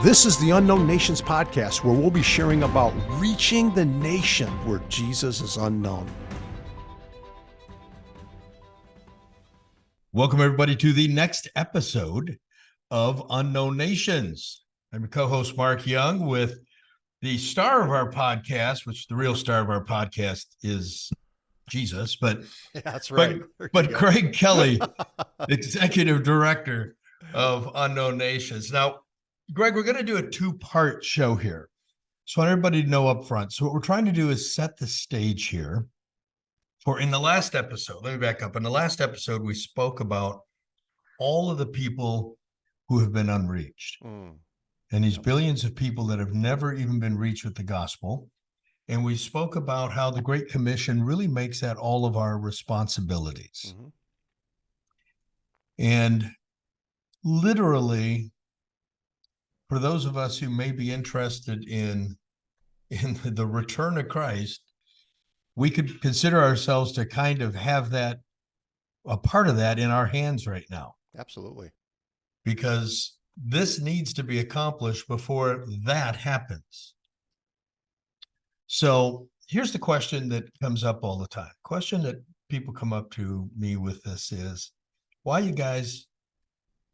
This is the Unknown Nations podcast, where we'll be sharing about reaching the nation where Jesus is unknown. Welcome, everybody, to the next episode of Unknown Nations. I'm your co-host, Mark Young, with the star of our podcast, which the real star of our podcast is Jesus, but yeah, that's right. But Greg Kelley, executive director of Unknown Nations. Now, Greg, we're going to do a two-part show here. So I want everybody to know up front. So what we're trying to do is set the stage here. For in the last episode, let me back up. In the last episode, we spoke about all of the people who have been unreached. And these billions of people that have never even been reached with the gospel. And we spoke about how the Great Commission really makes that all of our responsibilities. And literally, for those of us who may be interested in the return of Christ, we could consider ourselves to kind of have that, a part of that in our hands right now. Absolutely. Because this needs to be accomplished before that happens. So here's the question that comes up all the time. Question that people come up to me with this is, why you guys,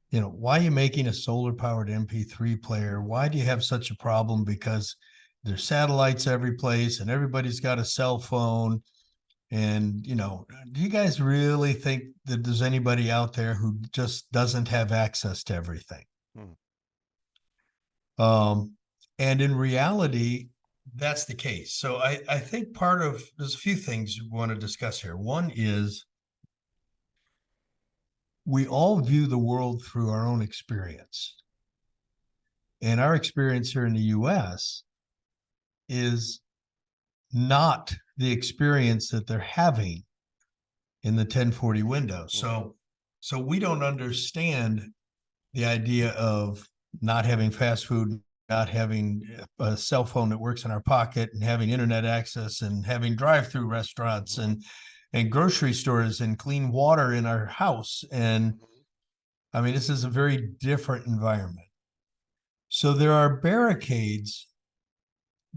why are you making a solar powered MP3 player? Why do you have such a problem? Because there's satellites every place and everybody's got a cell phone. And, do you guys really think that there's anybody out there who just doesn't have access to everything? And in reality, that's the case. So I think there's a few things we want to discuss here. One is we all view the world through our own experience. And our experience here in the U.S. is not the experience that they're having in the 1040 window. So we don't understand the idea of not having fast food, not having a cell phone that works in our pocket, and having internet access, and having drive-through restaurants and grocery stores and clean water in our house. And I mean, this is a very different environment. So there are barricades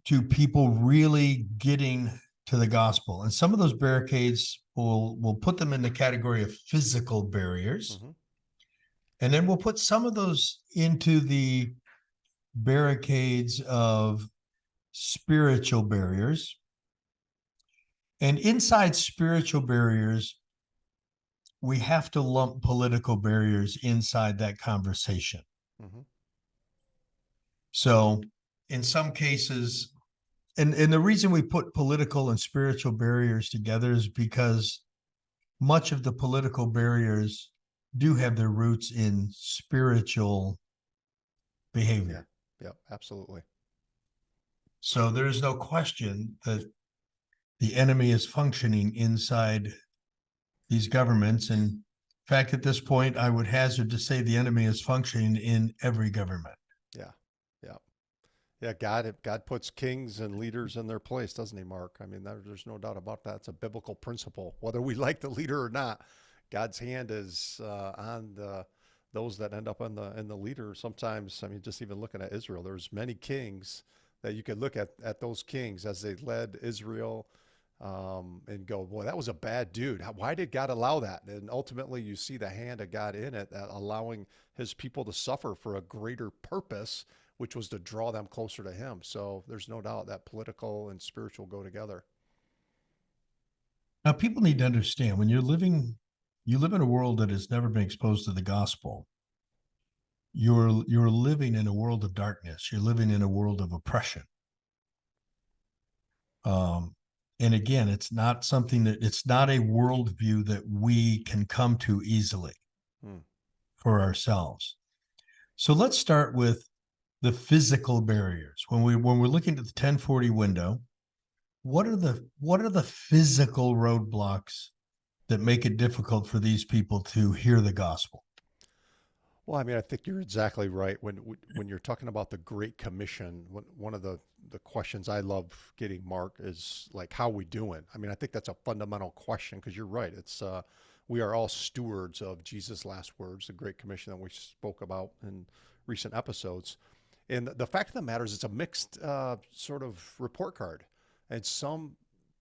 to people really getting to the gospel. And some of those barricades, we'll put them in the category of physical barriers. And then we'll put some of those into the barricades of spiritual barriers. And inside spiritual barriers, we have to lump political barriers inside that conversation. So in some cases, and the reason we put political and spiritual barriers together is because much of the political barriers do have their roots in spiritual behavior. Yeah, absolutely. So there is no question that the enemy is functioning inside these governments. And in fact, at this point, I would hazard to say the enemy is functioning in every government. Yeah, God puts kings and leaders in their place, doesn't he, Mark? I mean, there's no doubt about that. It's a biblical principle. Whether we like the leader or not, God's hand is on those that end up in the leader. Sometimes, I mean, just even looking at Israel, there's many kings that you could look at those kings as they led Israel and go, boy, that was a bad dude. Why did God allow that? And ultimately, you see the hand of God in it, allowing his people to suffer for a greater purpose, which was to draw them closer to him. So there's no doubt that political and spiritual go together. Now, people need to understand, when you live in a world that has never been exposed to the gospel, you're living in a world of darkness. You're living in a world of oppression. And again, it's not a worldview that we can come to easily for ourselves. So let's start with the physical barriers. When we're looking at the 1040 window, what are the physical roadblocks that make it difficult for these people to hear the gospel? Well, I mean, I think you're exactly right. When you're talking about the Great Commission, one of the questions I love getting, Mark, is like, how are we doing? I mean, I think that's a fundamental question, because you're right. It's we are all stewards of Jesus' last words, the Great Commission that we spoke about in recent episodes. And the fact of the matter is, it's a mixed sort of report card. And some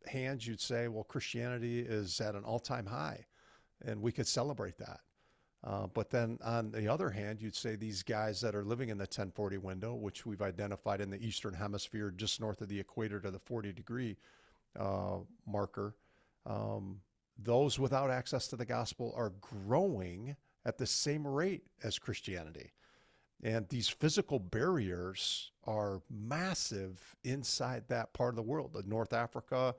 hands, you'd say, well, Christianity is at an all-time high, and we could celebrate that. But then on the other hand, you'd say these guys that are living in the 1040 window, which we've identified in the Eastern Hemisphere, just north of the equator to the 40-degree marker, those without access to the gospel are growing at the same rate as Christianity. And these physical barriers are massive inside that part of the world, the North Africa,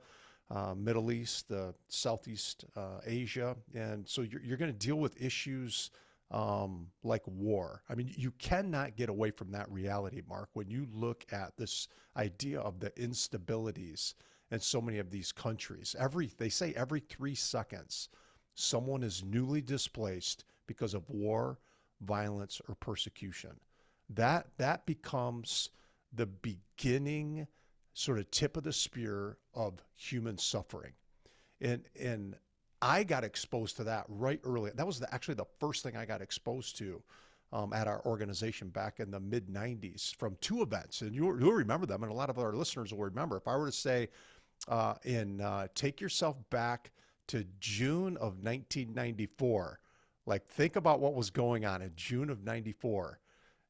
Middle East, the Southeast Asia. And so you're going to deal with issues like war. I mean, you cannot get away from that reality, Mark, when you look at this idea of the instabilities in so many of these countries. They say every 3 seconds, someone is newly displaced because of war, violence, or persecution. That becomes the beginning sort of tip of the spear of human suffering. And I got exposed to that right early. That was actually the first thing I got exposed to at our organization back in the mid 90s from 2 events. And you'll remember them, and a lot of our listeners will remember. If I were to say, take yourself back to June of 1994, like think about what was going on in June of 94.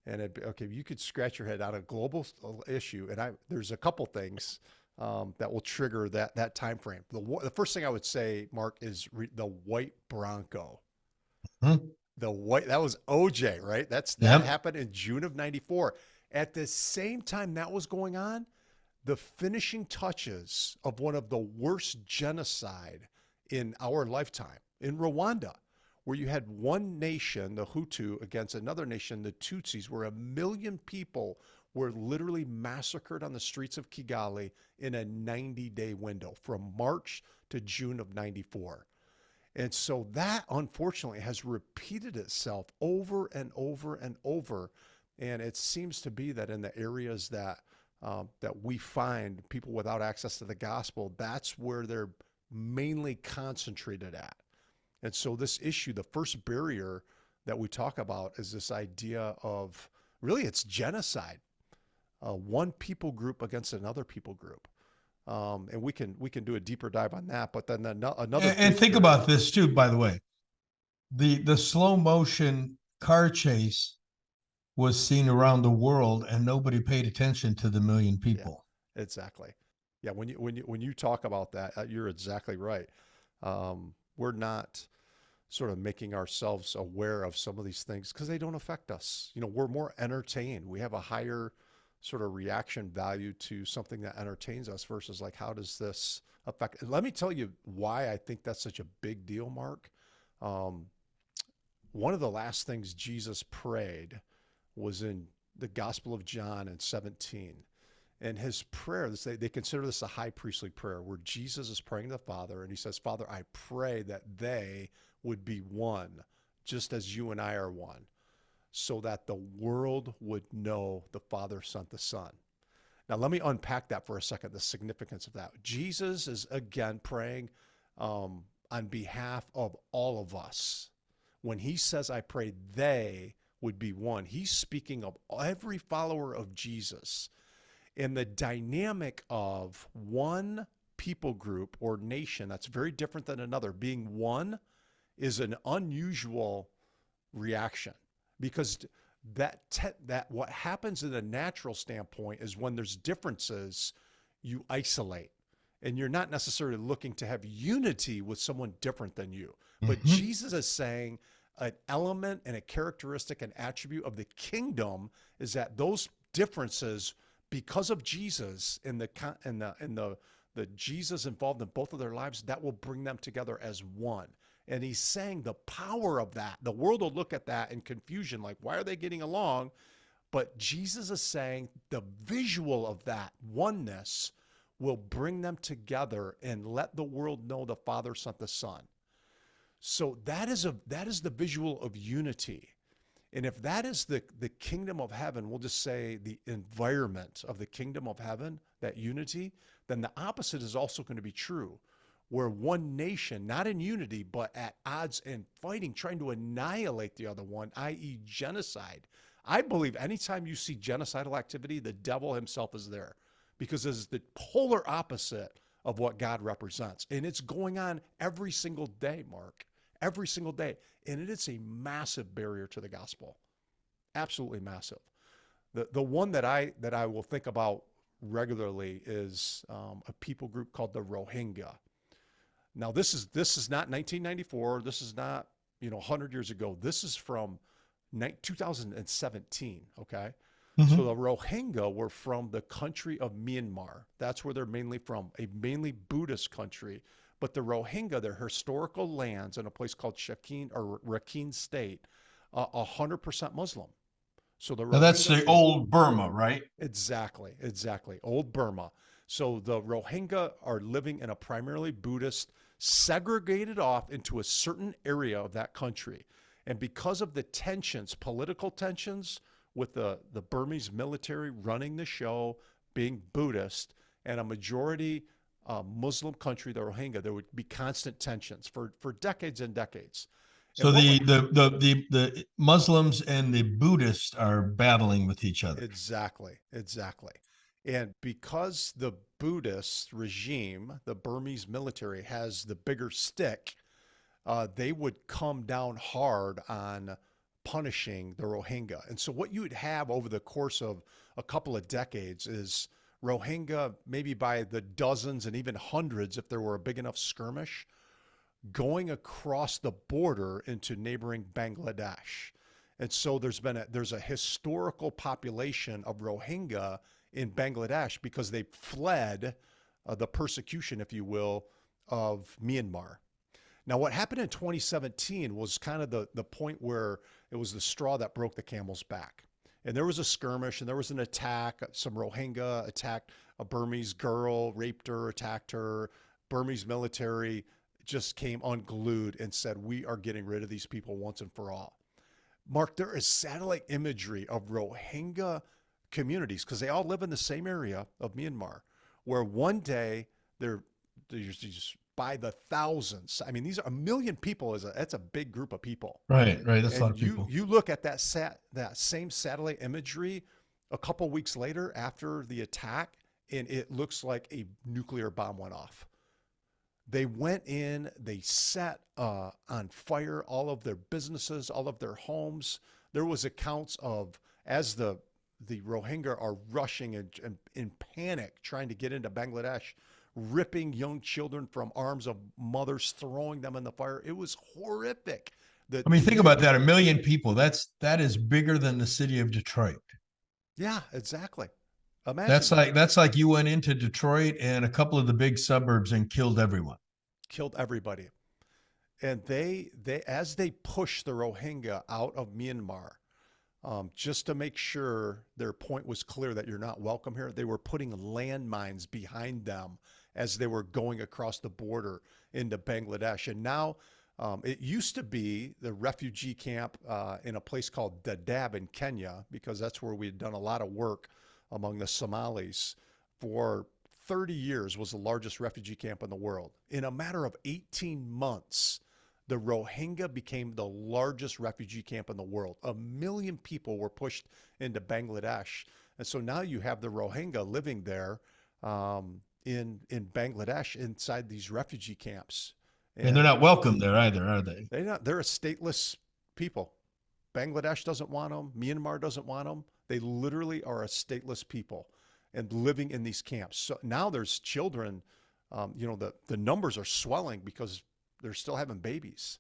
And okay, you could scratch your head on a global issue. And there's a couple things that will trigger that time frame. The first thing I would say, Mark, is the white Bronco. Mm-hmm. That was OJ, right? That happened in June of 94. At the same time that was going on, the finishing touches of one of the worst genocide in our lifetime in Rwanda, where you had one nation, the Hutu, against another nation, the Tutsis, where 1 million people were literally massacred on the streets of Kigali in a 90-day window from March to June of 94. And so that, unfortunately, has repeated itself over and over and over. And it seems to be that in the areas that we find people without access to the gospel, that's where they're mainly concentrated at. And so this issue, the first barrier that we talk about is this idea of, really, it's genocide. One people group against another people group. And we can do a deeper dive on that. But then another. And think about this too, by the way. The slow motion car chase was seen around the world, and nobody paid attention to the 1 million people. Yeah, exactly. Yeah, when you talk about that, you're exactly right. We're not sort of making ourselves aware of some of these things because they don't affect us. We're more entertained. We have a higher sort of reaction value to something that entertains us versus like, how does this affect? Let me tell you why I think that's such a big deal, Mark. One of the last things Jesus prayed was in the Gospel of John in 17. And his prayer, they consider this a high priestly prayer where Jesus is praying to the Father, and he says, Father, I pray that they would be one, just as you and I are one, so that the world would know the Father sent the Son. Now, let me unpack that for a second, the significance of that. Jesus is, again, praying on behalf of all of us. When he says, I pray they would be one, he's speaking of every follower of Jesus. And the dynamic of one people group or nation that's very different than another being one is an unusual reaction, because that what happens in a natural standpoint is when there's differences, you isolate, and you're not necessarily looking to have unity with someone different than you. But Jesus is saying an element and a characteristic and attribute of the kingdom is that those differences, because of Jesus and the Jesus involved in both of their lives, that will bring them together as one. And he's saying the power of that. The world will look at that in confusion, like, why are they getting along? But Jesus is saying the visual of that oneness will bring them together and let the world know the Father sent the Son. So that is the visual of unity. And if that is the kingdom of heaven, we'll just say the environment of the kingdom of heaven, that unity, then the opposite is also going to be true, where one nation, not in unity, but at odds and fighting, trying to annihilate the other one, i.e. genocide, I believe anytime you see genocidal activity, the devil himself is there, because it's the polar opposite of what God represents. And it's going on every single day, Mark, every single day. And it is a massive barrier to the gospel. Absolutely massive. The one that I will think about regularly is a people group called the Rohingya. Now this is not 1994. This is not 100 years ago. This is from 2017. Okay, so the Rohingya were from the country of Myanmar. That's where they're mainly from, a mainly Buddhist country. But the Rohingya, their historical lands in a place called Rakhine State, 100% Muslim. So the Now that's Rohingya, the old Burma, right? exactly, old Burma. So the Rohingya are living in a primarily Buddhist, segregated off into a certain area of that country. And because of the tensions, political tensions with the Burmese military running the show, being Buddhist, and a majority Muslim country, the Rohingya, there would be constant tensions for decades and decades. So And the Muslims and the Buddhists are battling with each other. Exactly. And because the Buddhist regime, the Burmese military, has the bigger stick, they would come down hard on punishing the Rohingya. And so what you would have over the course of a couple of decades is Rohingya, maybe by the dozens and even hundreds, if there were a big enough skirmish, going across the border into neighboring Bangladesh. And so there's a historical population of Rohingya in Bangladesh because they fled the persecution, if you will, of Myanmar. Now, what happened in 2017 was kind of the point where it was the straw that broke the camel's back. And there was a skirmish and there was an attack. Some Rohingya attacked a Burmese girl, raped her, attacked her. Burmese military just came unglued and said, we are getting rid of these people once and for all. Mark, there is satellite imagery of Rohingya communities, because they all live in the same area of Myanmar, where one day they're just by the thousands. I mean, these are 1 million people. That's a big group of people. Right. That's a lot And of people. you look at that same satellite imagery a couple weeks later after the attack, and it looks like a nuclear bomb went off. They went in, they set on fire all of their businesses, all of their homes. There was accounts of, as the Rohingya are rushing and in panic, trying to get into Bangladesh, ripping young children from arms of mothers, throwing them in the fire. It was horrific. Think about that. 1 million people. That is bigger than the city of Detroit. Yeah, exactly. Imagine That's like you went into Detroit and a couple of the big suburbs and killed everyone. Killed everybody. And they as they pushed the Rohingya out of Myanmar, just to make sure their point was clear that you're not welcome here, they were putting landmines behind them as they were going across the border into Bangladesh. And now it used to be the refugee camp in a place called Dadaab in Kenya, because that's where we had done a lot of work among the Somalis. For 30 years was the largest refugee camp in the world. In a matter of 18 months, the Rohingya became the largest refugee camp in the world. 1 million people were pushed into Bangladesh. And so now you have the Rohingya living there in Bangladesh inside these refugee camps. And they're not welcome there either, are they? They're a stateless people. Bangladesh doesn't want them. Myanmar doesn't want them. They literally are a stateless people and living in these camps. So now there's children, the numbers are swelling because they're still having babies.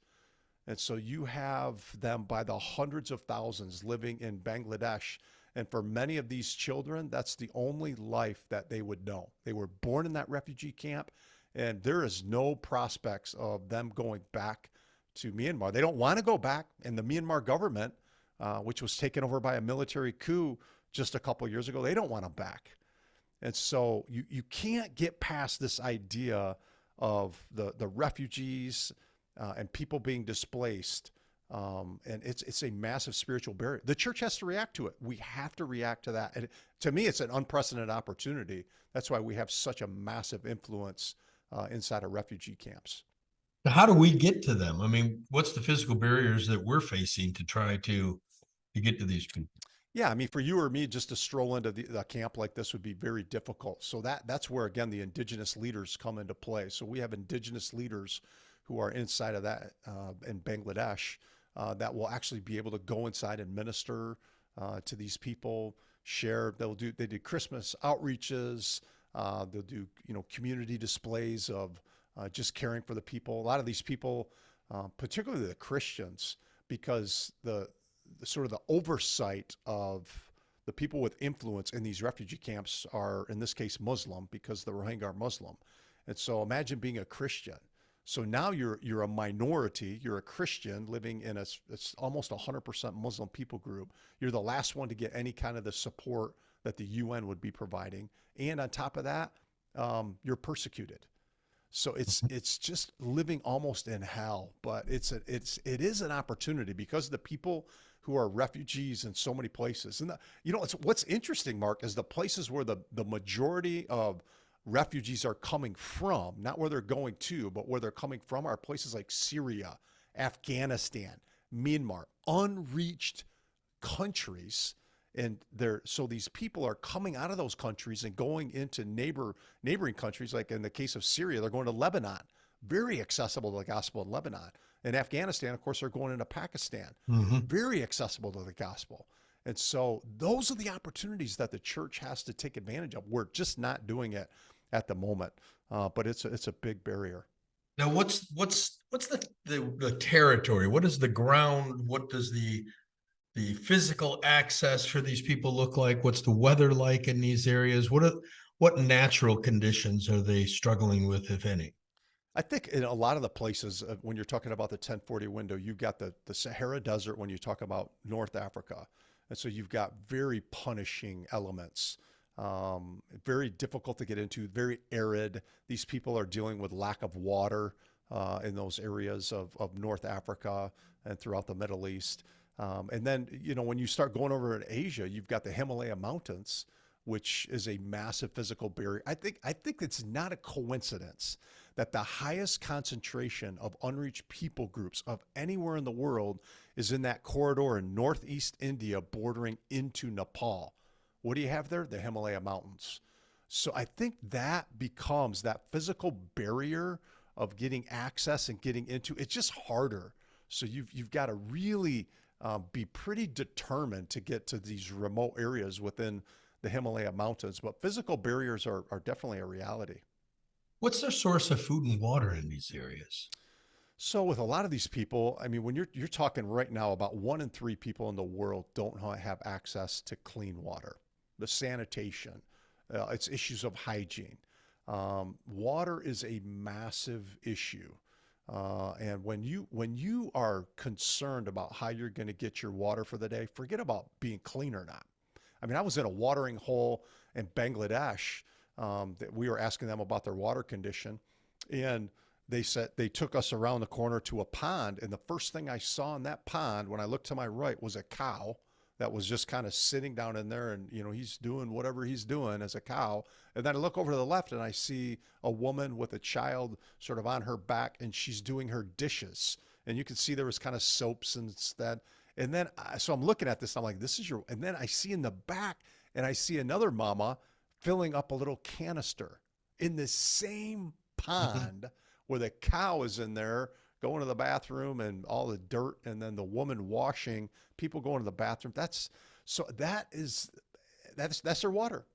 And so you have them by the hundreds of thousands living in Bangladesh. And for many of these children, that's the only life that they would know. They were born in that refugee camp, and there is no prospects of them going back to Myanmar. They don't want to go back. And the Myanmar government, which was taken over by a military coup just a couple of years ago, they don't want them back. And so you can't get past this idea of the refugees and people being displaced. And it's a massive spiritual barrier. The church has to react to it. We have to react to that. And to me, it's an unprecedented opportunity. That's why we have such a massive influence inside of refugee camps. How do we get to them? What's the physical barriers that we're facing to try to get to these people? Yeah, I mean, for you or me, just to stroll into the camp like this would be very difficult. So that's where again the indigenous leaders come into play. So we have indigenous leaders who are inside of that in Bangladesh that will actually be able to go inside and minister to these people. Share. They do Christmas outreaches. They'll do community displays of just caring for the people. A lot of these people, particularly the Christians, because the sort of the oversight of the people with influence in these refugee camps are, in this case, Muslim, because the Rohingya are Muslim. And so imagine being a Christian. So now you're a minority. You're a Christian living in it's almost 100% Muslim people group. You're the last one to get any kind of the support that the UN would be providing, and on top of that, you're persecuted. So it's just living almost in hell, but it is an opportunity because the people who are refugees in so many places. And it's what's interesting, Mark, is the places where the majority of refugees are coming from, not where they're going to, but where they're coming from are places like Syria, Afghanistan, Myanmar, unreached countries. And so these people are coming out of those countries and going into neighboring countries. Like in the case of Syria, they're going to Lebanon, very accessible to the gospel in Lebanon. In Afghanistan, of course, they're going into Pakistan, very accessible to the gospel. And so those are the opportunities that the church has to take advantage of. We're just not doing it at the moment, but it's a big barrier. Now, what's the territory? What is the ground? What does the physical access for these people look like? What's the weather like in these areas? What natural conditions are they struggling with, if any? I think in a lot of the places, when you're talking about the 1040 window, you've got the Sahara Desert when you talk about North Africa. And so you've got very punishing elements, very difficult to get into, very arid. These people are dealing with lack of water in those areas of North Africa and throughout the Middle East. And then, when you start going over in Asia, you've got the Himalaya Mountains, which is a massive physical barrier. I think it's not a coincidence that the highest concentration of unreached people groups of anywhere in the world is in that corridor in northeast India bordering into Nepal. What do you have there? The Himalaya Mountains. So I think that becomes that physical barrier of getting access and getting into. It's just harder. So you've got to really be pretty determined to get to these remote areas within the Himalaya Mountains. But physical barriers are definitely a reality. What's their source of food and water in these areas? So with a lot of these people, I mean, when you're talking right now, about 1 in 3 people in the world don't have access to clean water, the sanitation, it's issues of hygiene. Water is a massive issue. And when you are concerned about how you're going to get your water for the day, forget about being clean or not. I mean, I was in a watering hole in Bangladesh that we were asking them about their water condition, and they said they took us around the corner to a pond, and the first thing I saw in that pond when I looked to my right was a cow that was just kind of sitting down in there, and he's doing whatever he's doing as a cow. And then I look over to the left and I see a woman with a child sort of on her back, and she's doing her dishes, and you can see there was kind of soaps and that. And then so I'm looking at this, I'm like, this is your, and then I see in the back, and I see another mama filling up a little canister in the same pond where the cow is in there going to the bathroom and all the dirt, and then the woman washing, people going to the bathroom. That's their water.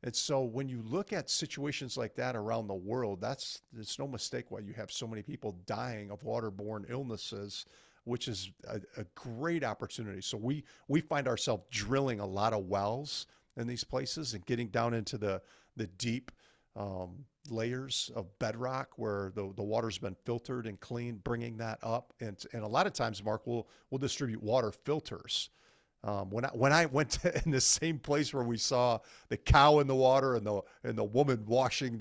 And so when you look at situations like that around the world, it's no mistake why you have so many people dying of waterborne illnesses, which is a great opportunity. So we find ourselves drilling a lot of wells in these places and getting down into the deep layers of bedrock where the water's been filtered and cleaned, bringing that up. And a lot of times, Mark, we'll distribute water filters. When I went to, in the same place where we saw the cow in the water and the woman washing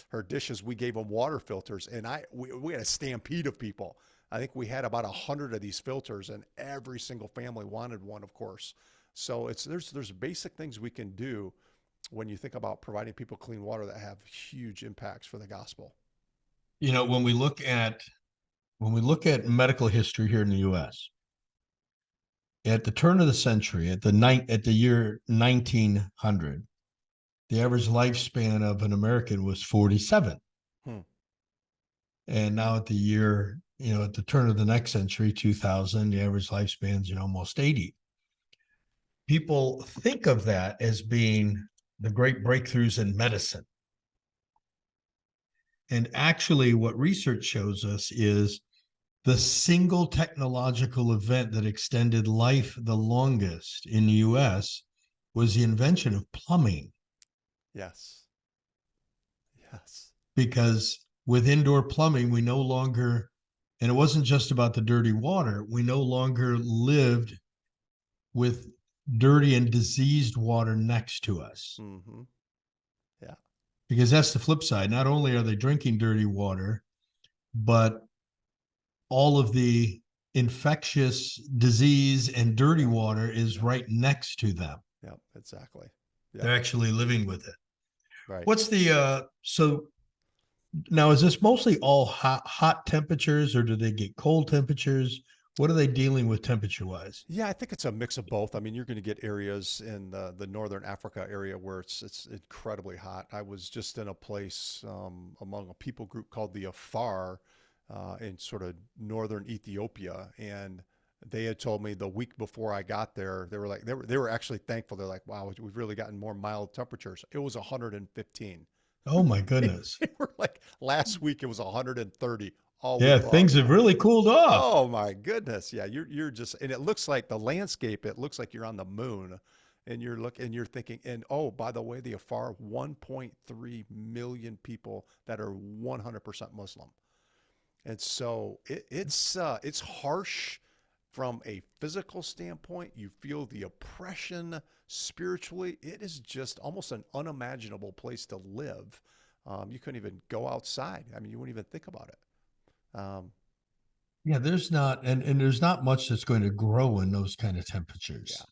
her dishes, we gave them water filters, and we had a stampede of people. I think we had about 100 of these filters, and every single family wanted one, of course. So there's basic things we can do when you think about providing people clean water that have huge impacts for the gospel. When we look at medical history here in the U.S., at the turn of the century, at the year 1900, the average lifespan of an American was 47. Hmm. And now at the turn of the next century, 2000, the average lifespan is almost 80. People think of that as being the great breakthroughs in medicine. And actually, what research shows us is the single technological event that extended life the longest in the US was the invention of plumbing. Yes. Yes. Because with indoor plumbing, we no longer, and it wasn't just about the dirty water, we no longer lived with dirty and diseased water next to us. Mm-hmm. Yeah. Because that's the flip side. Not only are they drinking dirty water, but all of the infectious disease and dirty water is right next to them. Yep. Exactly. They're Yep. actually living with it. Right. What's the so now is this mostly all hot temperatures, or do they get cold temperatures? What are they dealing with temperature wise? Yeah, I think it's a mix of both. I mean, you're going to get areas in the northern Africa area where it's incredibly hot. I was just in a place among a people group called the Afar in sort of northern Ethiopia, and they had told me the week before I got there, they were like they were actually thankful. They're like, "Wow, we've really gotten more mild temperatures." It was 115. Oh my goodness. They were like last week it was 130 all Yeah, week long. things have really cooled off. Oh my goodness. Yeah, you're just and it looks like the landscape, it looks like you're on the moon and you're thinking, and oh, by the way, the Afar 1.3 million people that are 100% Muslim. And so it's harsh from a physical standpoint. You feel the oppression spiritually. It is just almost an unimaginable place to live. You couldn't even go outside. I mean, you wouldn't even think about it. Yeah, there's not, and there's not much that's going to grow in those kind of Yeah, temperatures.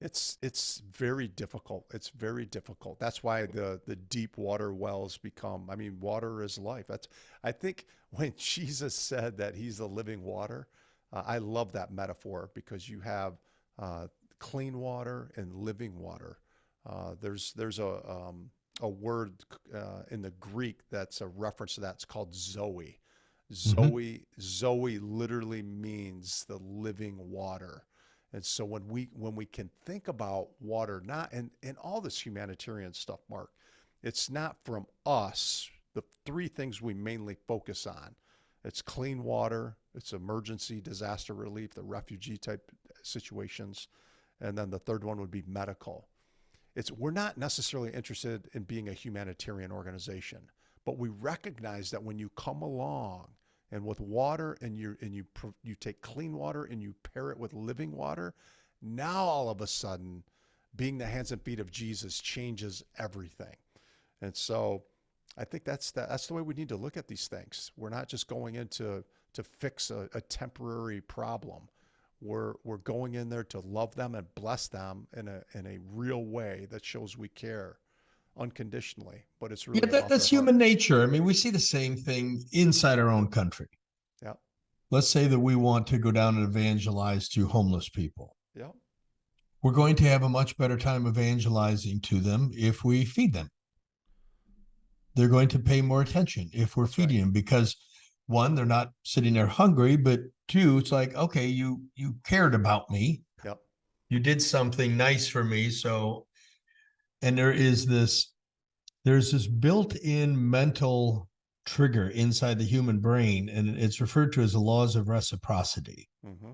it's very difficult. It's very difficult. That's why the deep water wells become. I mean, water is life. That's I think when Jesus said that He's the living water, I love that metaphor because you have clean water and living water. There's a word in the Greek that's a reference to that. It's called Zoe. Mhm. Zoe literally means the living water. And so when we can think about water, not and all this humanitarian stuff, Mark, it's not from us. The three things we mainly focus on. It's clean water, it's emergency disaster relief, the refugee type situations, and then the third one would be medical. We're not necessarily interested in being a humanitarian organization, but we recognize that when you come along and with water and you take clean water and you pair it with living water, now all of a sudden being the hands and feet of Jesus changes everything. And so I think that's the way we need to look at these things. We're not just going in to fix a temporary problem. We're going in there to love them and bless them in a real way that shows we care unconditionally. But it's Yeah, really about that's their heart. human nature. I mean, we see the same thing inside our own country. Yeah. Let's say that we want to go down and evangelize to homeless people. Yeah. We're going to have a much better time evangelizing to them if we feed them. They're going to pay more attention if we're That's right. feeding them because one, they're not sitting there hungry, but two, it's like, okay, you cared about me. Yep. You did something nice for me. So, and there's this built-in mental trigger inside the human brain, and it's referred to as the laws of reciprocity. Mm-hmm.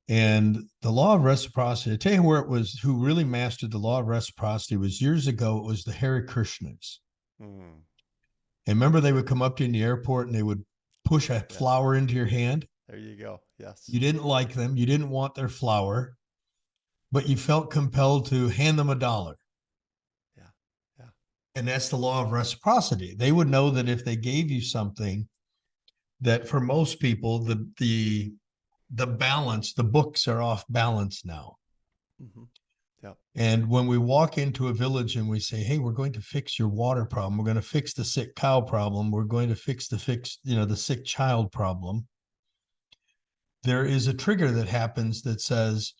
And the law of reciprocity, I tell you where it was, who really mastered the law of reciprocity was years ago, it was the Hare Krishnas. Mm. And remember, they would come up to you in the airport and they would push a Yeah. flower into your hand. There you go. Yes. You didn't like them. You didn't want their flower, but you felt compelled to hand them $1. Yeah. Yeah. And that's the law of reciprocity. They would know that if they gave you something, that for most people, the balance, the books are off balance now. Mm-hmm. Yeah. And when we walk into a village and we say, hey, we're going to fix your water problem, we're going to fix the sick cow problem, we're going to fix the sick child problem. there is a trigger that happens that says,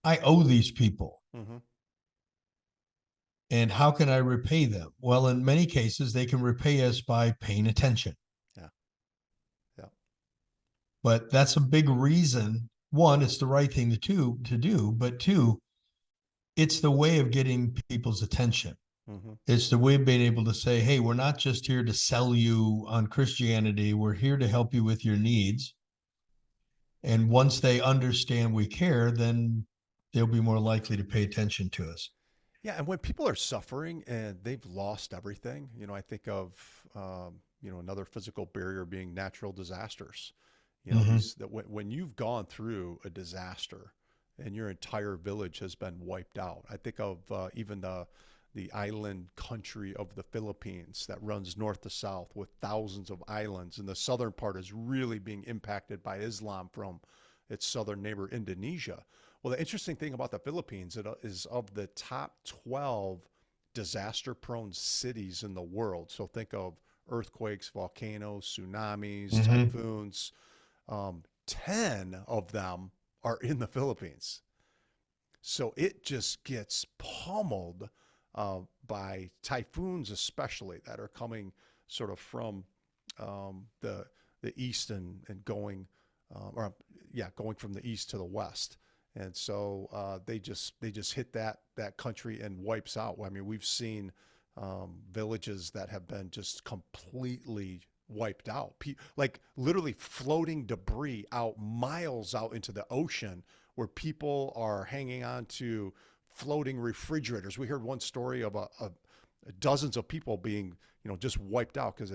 I owe these people. Mm-hmm. And how can I repay them? Well, in many cases, they can repay us by paying attention. Yeah. Yeah. But that's a big reason. One, it's the right thing to do, but two, it's the way of getting people's attention. Mm-hmm. It's the way of being able to say, hey, we're not just here to sell you on Christianity. We're here to help you with your needs. And once they understand we care, then they'll be more likely to pay attention to us. Yeah, and when people are suffering and they've lost everything, I think of another physical barrier being natural disasters. Mm-hmm. These that when you've gone through a disaster and your entire village has been wiped out. I think of even the island country of the Philippines that runs north to south with thousands of islands, and the southern part is really being impacted by Islam from its southern neighbor Indonesia. Well, the interesting thing about the Philippines is of the top 12 disaster-prone cities in the world. So think of earthquakes, volcanoes, tsunamis, Mm-hmm. typhoons. 10 of them are in the Philippines. So it just gets pummeled by typhoons, especially that are coming sort of from the east and going, going from the east to the west. And so they just hit that country and wipes out. I mean, we've seen villages that have been just completely wiped out, like literally floating debris out miles out into the ocean, where people are hanging on to floating refrigerators. We heard one story of dozens of people being just wiped out because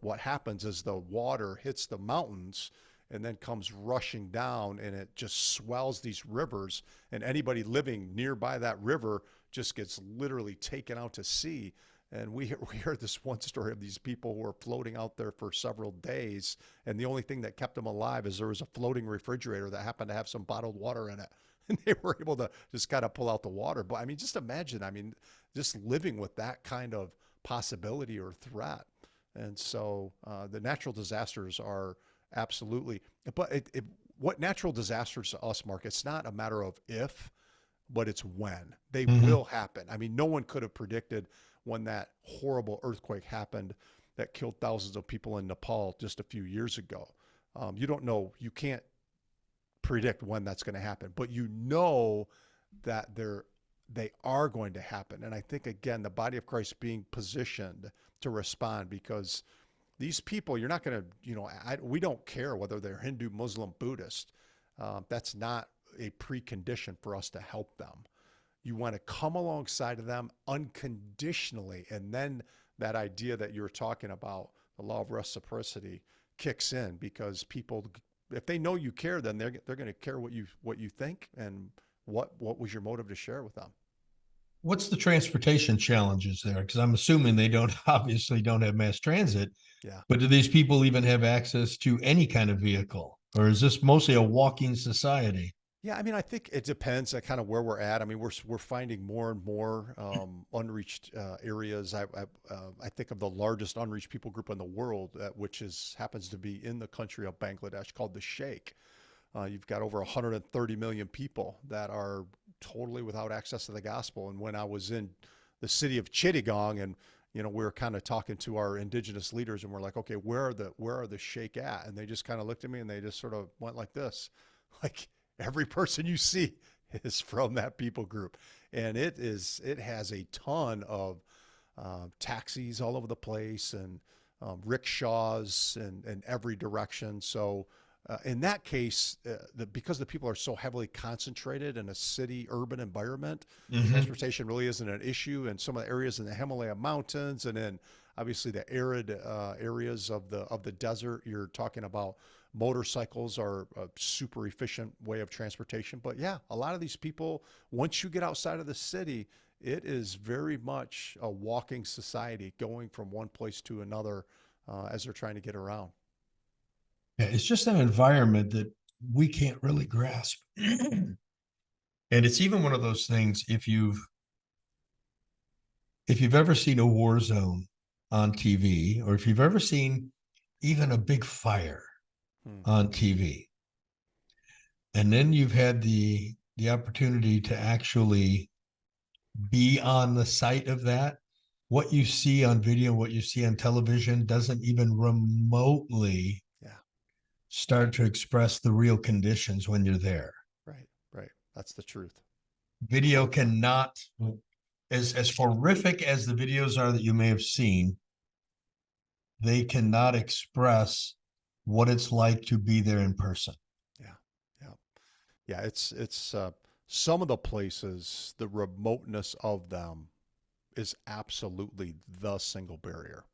what happens is the water hits the mountains and then comes rushing down, and it just swells these rivers, and anybody living nearby that river just gets literally taken out to sea. And we heard this one story of these people who were floating out there for several days, and the only thing that kept them alive is there was a floating refrigerator that happened to have some bottled water in it, and they were able to just kind of pull out the water. But I mean, just imagine, just living with that kind of possibility or threat. And so the natural disasters are absolutely, but what natural disasters to us, Mark, it's not a matter of if, but it's when. They Mm-hmm. will happen. I mean, no one could have predicted when that horrible earthquake happened that killed thousands of people in Nepal just a few years ago. You don't know, you can't predict when that's going to happen, but you know that they are going to happen. And I think, again, the body of Christ being positioned to respond, because these people, you're not going to, we don't care whether they're Hindu, Muslim, Buddhist. That's not a precondition for us to help them. You want to come alongside of them unconditionally. And then that idea that you were talking about, the law of reciprocity, kicks in, because people, if they know you care, then they're going to care what you think and what was your motive to share with them. What's the transportation challenges there? Because I'm assuming they obviously don't have mass transit. Yeah. But do these people even have access to any kind of vehicle? Or is this mostly a walking society? Yeah, I mean, I think it depends on kind of where we're at. I mean, we're finding more and more unreached areas. I think of the largest unreached people group in the world, which happens to be in the country of Bangladesh, called the Sheikh. You've got over 130 million people that are totally without access to the gospel. And when I was in the city of Chittagong, and we were kind of talking to our indigenous leaders, and we're like, okay, where are the Sheikh at? And they just kind of looked at me and they just sort of went like this, like, every person you see is from that people group. And it has a ton of taxis all over the place, and rickshaws in every direction. So in that case, because the people are so heavily concentrated in a city urban environment, Mm-hmm. transportation really isn't an issue. And some of the areas in the Himalaya mountains, and then obviously the arid areas of the desert, you're talking about motorcycles are a super efficient way of transportation. But yeah, a lot of these people, once you get outside of the city, it is very much a walking society, going from one place to another as they're trying to get around. Yeah, it's just an environment that we can't really grasp. And it's even one of those things, if you've ever seen a war zone on TV, or if you've ever seen even a big fire, on TV. And then you've had the opportunity to actually be on the site of that. What you see on video, what you see on television doesn't even remotely start to express the real conditions when you're there. Right, right. That's the truth. Video cannot, as horrific as the videos are that you may have seen, they cannot express what it's like to be there in person. Yeah. It's some of the places, the remoteness of them is absolutely the single barrier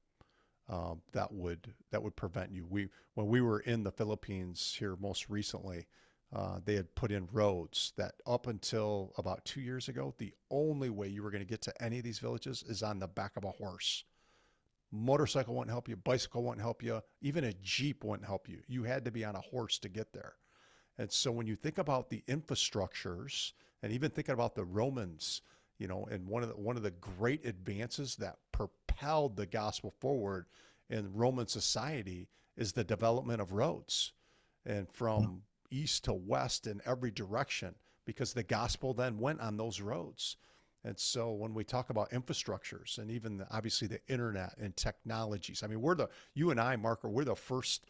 that would prevent you. When we were in the Philippines here most recently, they had put in roads that up until about 2 years ago, the only way you were going to get to any of these villages is on the back of a horse. Motorcycle wouldn't help you, bicycle wouldn't help you, even a Jeep wouldn't help you. You had to be on a horse to get there. And so when you think about the infrastructures and even thinking about the Romans, and one of the great advances that propelled the gospel forward in Roman society is the development of roads, and from east to west in every direction, because the gospel then went on those roads. And so when we talk about infrastructures and even obviously the internet and technologies, I mean, you and I, Mark, we're the first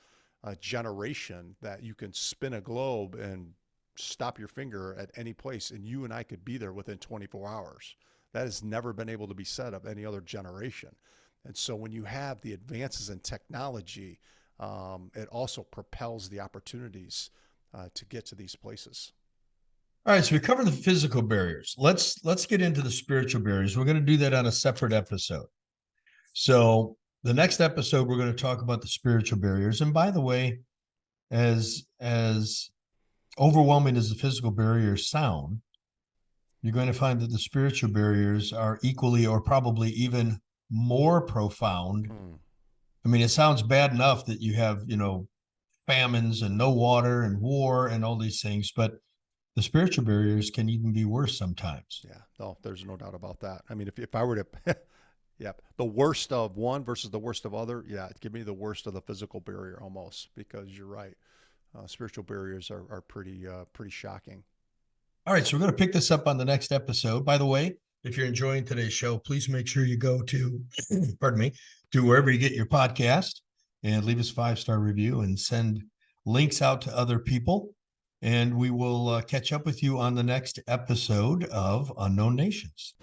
generation that you can spin a globe and stop your finger at any place and you and I could be there within 24 hours. That has never been able to be said of any other generation. And so when you have the advances in technology, it also propels the opportunities to get to these places. All right, so we covered the physical barriers. Let's get into the spiritual barriers. We're going to do that on a separate episode. So the next episode, we're going to talk about the spiritual barriers. And by the way, as overwhelming as the physical barriers sound, you're going to find that the spiritual barriers are equally or probably even more profound. I mean, it sounds bad enough that you have, famines and no water and war and all these things, but the spiritual barriers can even be worse sometimes. Yeah, no, there's no doubt about that. I mean, if I were to, the worst of one versus the worst of other, give me the worst of the physical barrier almost, because you're right. Spiritual barriers are pretty shocking. All right, so we're going to pick this up on the next episode. By the way, if you're enjoying today's show, please make sure you go to, to wherever you get your podcast and leave us a 5-star review and send links out to other people. And we will catch up with you on the next episode of Unknown Nations.